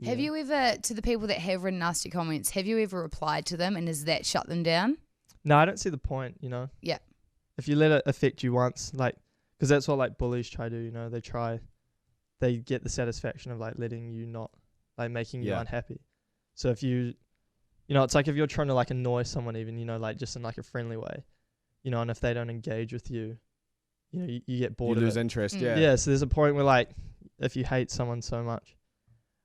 Have you ever, to the people that have written nasty comments, have you ever replied to them and has that shut them down? No, I don't see the point, Yeah. If you let it affect you once, because that's what bullies try to do, they get the satisfaction of letting you not, making you unhappy. So if it's like if you're trying to annoy someone even, just in a friendly way, and if they don't engage with you, you get bored of it. You lose interest, yeah. Yeah, so there's a point where if you hate someone so much.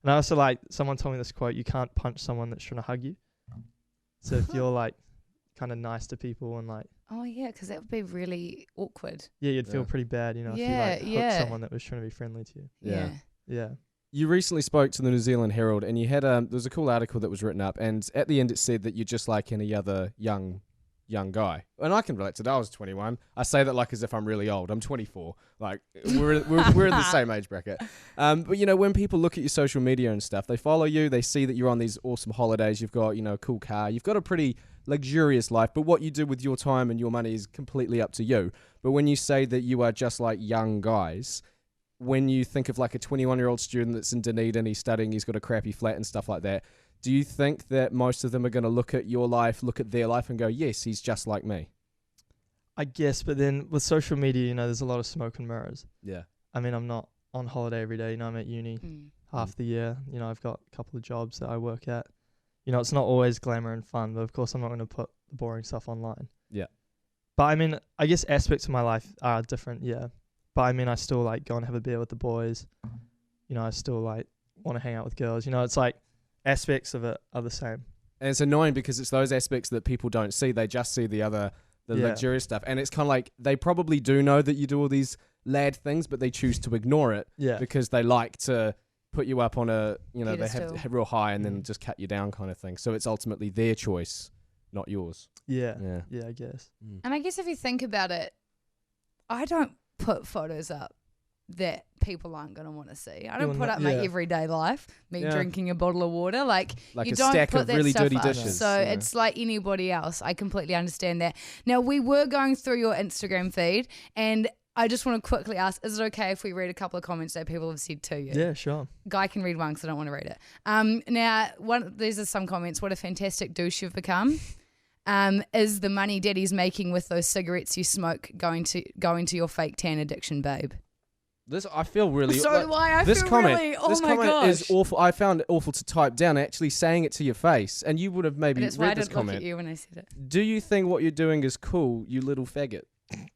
And I also someone told me this quote, you can't punch someone that's trying to hug you. So if you're kind of nice to people and Oh yeah, because that would be really awkward. yeah, you'd feel pretty bad, if you hooked someone that was trying to be friendly to you. Yeah. You recently spoke to the New Zealand Herald, and you had there was a cool article that was written up, and at the end it said that you're just like any other young guy. And I can relate to that. I was 21. I say that as if I'm really old. I'm 24. We're in the same age bracket. But when people look at your social media and stuff, they follow you, they see that you're on these awesome holidays, you've got, a cool car, you've got a pretty luxurious life, but what you do with your time and your money is completely up to you. But when you say that you are just like young guys, when you think of a 21-year-old student that's in Dunedin, he's studying, he's got a crappy flat and stuff like that, do you think that most of them are going to look at your life, look at their life and go, yes, he's just like me? I guess, but then with social media, there's a lot of smoke and mirrors. Yeah. I mean, I'm not on holiday every day, I'm at uni half the year. I've got a couple of jobs that I work at. It's not always glamour and fun, but of course I'm not going to put the boring stuff online. Yeah. But I mean, I guess aspects of my life are different, yeah. But I mean, I still go and have a beer with the boys. I still want to hang out with girls. It's aspects of it are the same. And it's annoying because it's those aspects that people don't see. They just see the luxurious stuff. And it's kind of they probably do know that you do all these lad things, but they choose to ignore it because they like to put you up on a, they have real high and then just cut you down kind of thing. So it's ultimately their choice, not yours. Yeah, I guess. And I guess if you think about it, I don't put photos up that people aren't going to want to see. I don't put up my everyday life, me drinking a bottle of water. You a don't stack put of that really stuff dirty up. dishes. So it's like anybody else. I completely understand that. Now, we were going through your Instagram feed, and I just want to quickly ask, is it okay if we read a couple of comments that people have said to you? Yeah, sure. Guy can read one because I don't want to read it. Now, these are some comments. What a fantastic douche you've become. Is the money daddy's making with those cigarettes you smoke going to your fake tan addiction, babe? This I feel really. So do I. This feel comment, really. Oh this my comment gosh. is awful. I found it awful to type down. Actually, saying it to your face, and you would have maybe That's why I read this didn't look comment. at you when I said it. Do you think what you're doing is cool, you little faggot?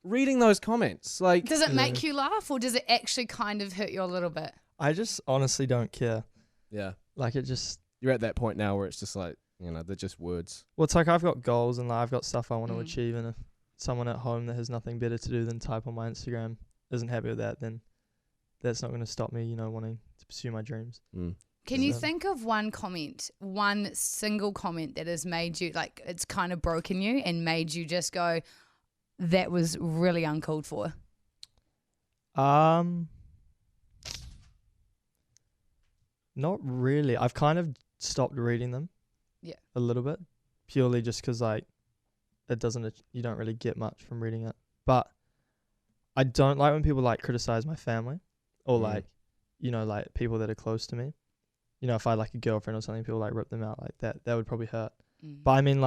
Reading those comments, does it make you laugh, or does it actually kind of hurt you a little bit? I just honestly don't care. Yeah, it just. You're at that point now where it's just they're just words. Well, it's I've got goals and I've got stuff I want to achieve, and if someone at home that has nothing better to do than type on my Instagram isn't happy with that, then that's not going to stop me, wanting to pursue my dreams. Can you think of one single comment that has made you, it's kind of broken you and made you just go, that was really uncalled for? Not really. I've kind of stopped reading them. Yeah. A little bit, purely just because you don't really get much from reading it. But I don't like when people criticize my family or people that are close to me. If I had a girlfriend or something, people rip them out like that. That would probably hurt. But I mean,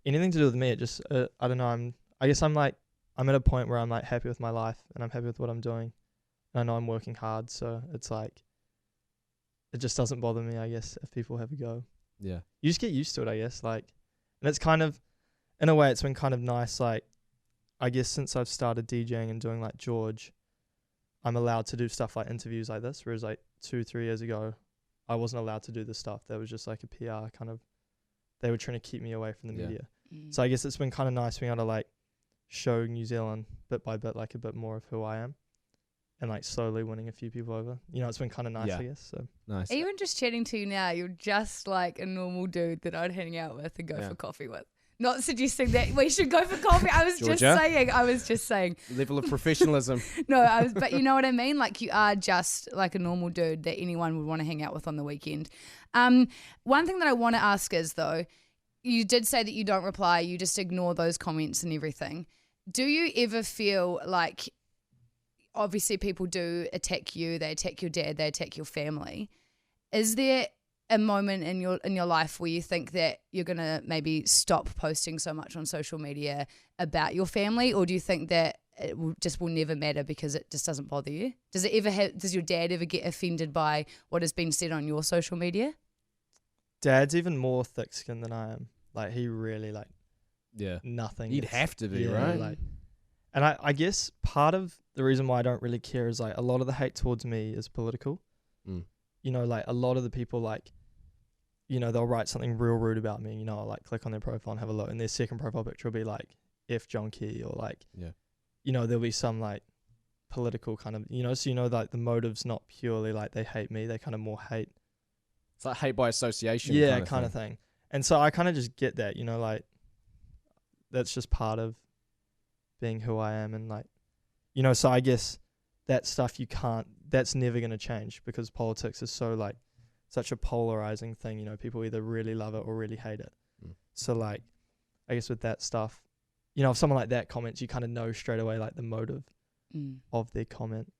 anything to do with me, it just I don't know. I guess I'm at a point where I'm happy with my life and I'm happy with what I'm doing. And I know I'm working hard, so it's it just doesn't bother me, I guess, if people have a go. Yeah. You just get used to it, I guess. And it's kind of, in a way, it's been kind of nice. I guess since I've started DJing and doing George, I'm allowed to do stuff like interviews like this, whereas 2-3 years ago, I wasn't allowed to do this stuff. That was just a PR kind of, they were trying to keep me away from the media. So I guess it's been kind of nice being able to show New Zealand bit by bit, a bit more of who I am. And slowly winning a few people over. It's been kind of nice, I guess. So nice. Even just chatting to you now, you're just like a normal dude that I'd hang out with and go for coffee with. Not suggesting that we should go for coffee. I was just saying. Level of professionalism. No, but you know what I mean? You are just a normal dude that anyone would want to hang out with on the weekend. One thing that I want to ask is, though, you did say that you don't reply, you just ignore those comments and everything. Do you ever feel obviously people do attack you, they attack your dad, they attack your family. Is there a moment in your life where you think that you're gonna maybe stop posting so much on social media about your family, or do you think that it will never matter because it just doesn't bother you? Does your dad ever get offended by what has been said on your social media? Dad's even more thick-skinned than I am. Like, he really, like, Yeah. nothing. You'd gets- have to be, yeah, right? Like, and I guess part of the reason why I don't really care is, like, a lot of the hate towards me is political. Mm. You know, like, a lot of the people, like, you know, they'll write something real rude about me, you know, I'll, like, click on their profile and have a look, and their second profile picture will be, like, F John Key, or, like, Yeah. you know, there'll be some, like, political kind of, you know, so, you know, like, the motive's not purely, like, they hate me, they kind of more hate. It's like hate by association. Yeah, kind of thing. And so I kind of just get that, you know, like, that's just part of being who I am, and, like, you know, so I guess that stuff that's never going to change, because politics is so, like, such a polarizing thing, you know, people either really love it or really hate it. Mm. So, like, I guess with that stuff, you know, if someone like that comments, you kind of know straight away, like, the motive of their comment.